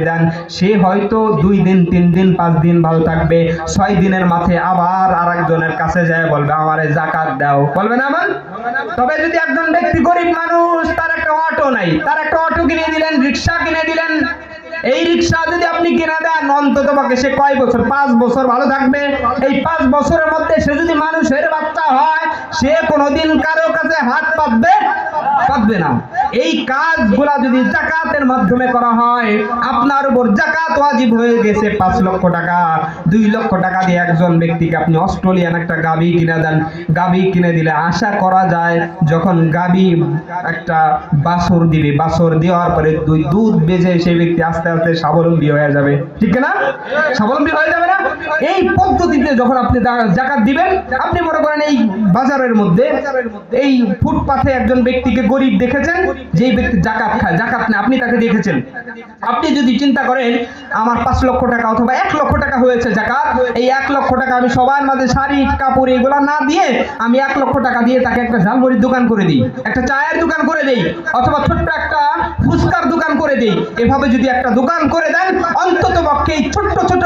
দেন, সে হয়তো 2 দিন 3 দিন 5 দিন ভালো থাকবে, 6 দিনের মাথায় আবার আরেকজনের কাছে যায় বলবে আমারে যাকাত দাও, বলবে না আমার? তবে যদি একজন ব্যক্তি গরিব মানুষ, তার একটা অটো নাই, তার একটা অটো কিনে দিলেন, রিক্সা কিনে দিলেন, এই রিক্সা যদি আপনি কিনে দেন, অন্তত পক্ষে সে কয় বছর? 5 বছর ভালো থাকবে। এই 5 বছরের মধ্যে সে যদি মানুষের বাচ্চা হয়, সে কোনোদিন কারো কাছে হাত পাতবে না। এই কাজগুলা যদি যাকাতের মাধ্যমে করা হয়, আপনার উপর যাকাত ওয়াজিব হয়ে গেছে 5 লক্ষ টাকা। 2 লক্ষ টাকা দিয়ে একজন ব্যক্তিকে আপনি অস্ট্রেলিয়ান একটা গাভী কিনে দেন, গাভী কিনে দিলে আশা করা যায় যখন গাভী একটা বাছুর দিবে, বাছুর দেওয়ার পরে দুধ বেজে সেই ব্যক্তি আস্তে আস্তে স্বাবলম্বী হয়ে যাবে, ঠিক না? স্বাবলম্বী হয়ে যাবে না? এই পদ্ধতিতে যখন আপনি যাকাত দিবেন, আপনি মনে করেন এই বাজারের মধ্যে এই ফুটপাথে একজন ব্যক্তিকে গরিব দেখেছেন, যেই ব্যক্তি যাকাত খায়, যাকাত না, আপনি তাকে দেখেছেন। আপনি যদি চিন্তা করেন আমার 5 লক্ষ টাকা অথবা 1 লক্ষ টাকা হয়েছে যাকাত, এই 1 লক্ষ টাকা আমি সবার মাঝে শাড়ি কাপড় এগুলা না দিয়ে আমি 1 লক্ষ টাকা দিয়ে তাকে একটা ঝালমুড়ির দোকান করে দিই, একটা চায়ের দোকান করে দেই, অথবা ছোট্ট একটা ফুচকার দোকান করে দেই। এভাবে যদি একটা দোকান করে দেন, অন্তত পক্ষে এই ছোট্ট ছোট্ট